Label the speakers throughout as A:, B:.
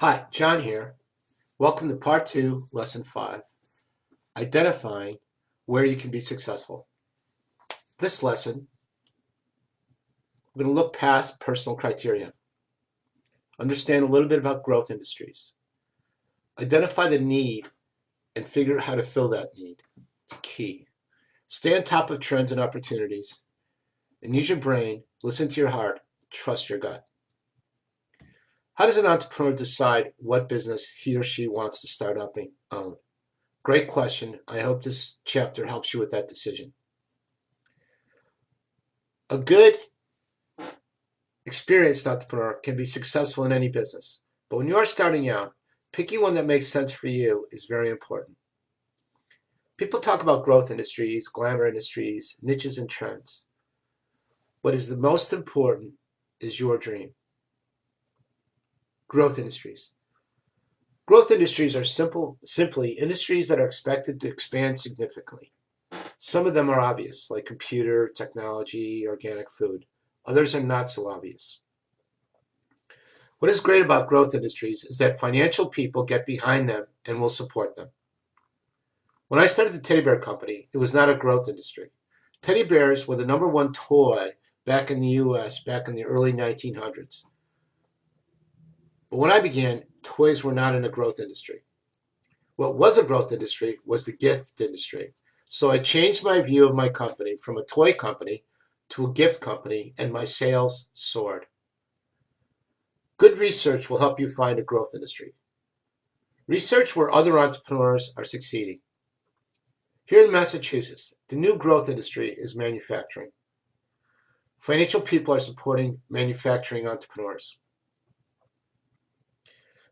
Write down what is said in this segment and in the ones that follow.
A: Hi, John here. Welcome to Part 2, Lesson 5, Identifying Where You Can Be Successful. This lesson, we're going to look past personal criteria, understand a little bit about growth industries, identify the need, and figure out how to fill that need. It's key. Stay on top of trends and opportunities, and use your brain, listen to your heart, trust your gut. How does an entrepreneur decide what business he or she wants to start up and own? Great question. I hope this chapter helps you with that decision. A good, experienced entrepreneur can be successful in any business. But when you are starting out, picking one that makes sense for you is very important. People talk about growth industries, glamour industries, niches, and trends. What is the most important is your dream. Growth industries. Growth industries are simply industries that are expected to expand significantly. Some of them are obvious, like computer, technology, organic food. Others are not so obvious. What is great about growth industries is that financial people get behind them and will support them. When I started the teddy bear company, it was not a growth industry. Teddy bears were the number one toy back in the US back in the early 1900s. But when I began, toys were not in a growth industry. What was a growth industry was the gift industry. So I changed my view of my company from a toy company to a gift company, and my sales soared. Good research will help you find a growth industry. Research where other entrepreneurs are succeeding. Here in Massachusetts, the new growth industry is manufacturing. Financial people are supporting manufacturing entrepreneurs.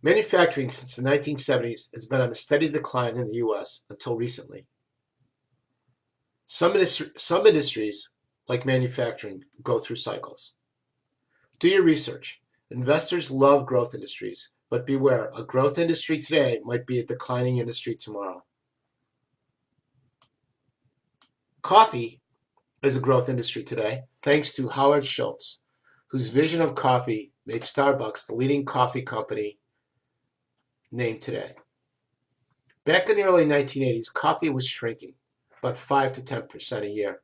A: Manufacturing since the 1970s has been on a steady decline in the US until recently. Some industries, like manufacturing, go through cycles. Do your research. Investors love growth industries, but beware, a growth industry today might be a declining industry tomorrow. Coffee is a growth industry today, thanks to Howard Schultz, whose vision of coffee made Starbucks the leading coffee company named today. Back in the early 1980s, coffee was shrinking, about 5 to 10% a year.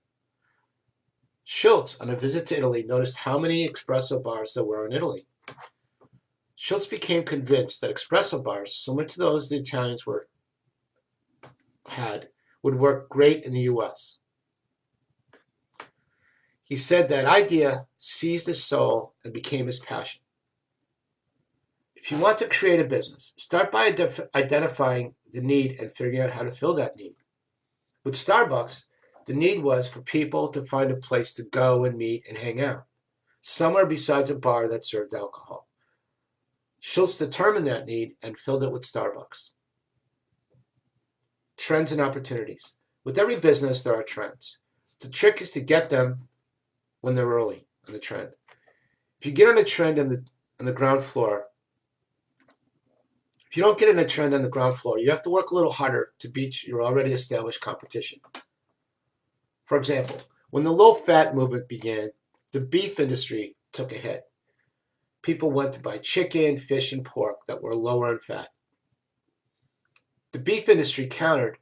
A: Schultz, on a visit to Italy, noticed how many espresso bars there were in Italy. Schultz became convinced that espresso bars, similar to those the Italians had, would work great in the US. He said that idea seized his soul and became his passion. If you want to create a business, start by identifying the need and figuring out how to fill that need. With Starbucks, the need was for people to find a place to go and meet and hang out, somewhere besides a bar that served alcohol. Schultz determined that need and filled it with Starbucks. Trends and opportunities. With every business, there are trends. The trick is to get them when they're early on the trend. If you get on a trend on the ground floor, if you don't get in a trend on the ground floor, you have to work a little harder to beat your already established competition. For example, when the low-fat movement began, the beef industry took a hit. People went to buy chicken, fish, and pork that were lower in fat. The beef industry countered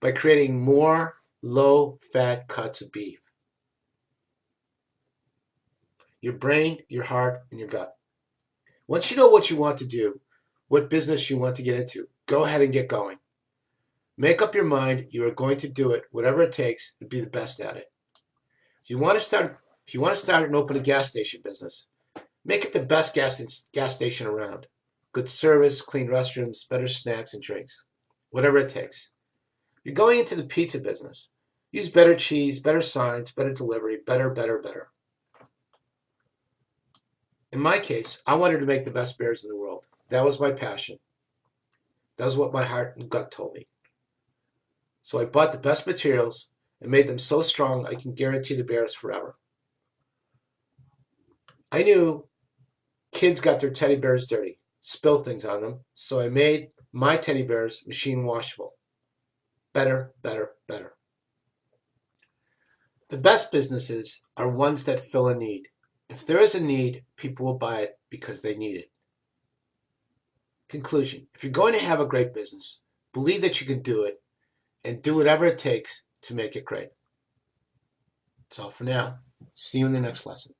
A: by creating more low-fat cuts of beef. Your brain, your heart, and your gut. Once you know what you want to do, what business you want to get into, go ahead and get going. Make up your mind you are going to do it, whatever it takes, to be the best at it. If you want to start and open a gas station business, make it the best gas station around. Good service, clean restrooms, better snacks and drinks. Whatever it takes. You're going into the pizza business. Use better cheese, better signs, better delivery, better. In my case, I wanted to make the best beers in the world. That was my passion. That was what my heart and gut told me. So I bought the best materials and made them so strong I can guarantee the bears forever. I knew kids got their teddy bears dirty, spilled things on them, so I made my teddy bears machine washable. Better. The best businesses are ones that fill a need. If there is a need, people will buy it because they need it. Conclusion: if you're going to have a great business, believe that you can do it and do whatever it takes to make it great. That's all for now. See you in the next lesson.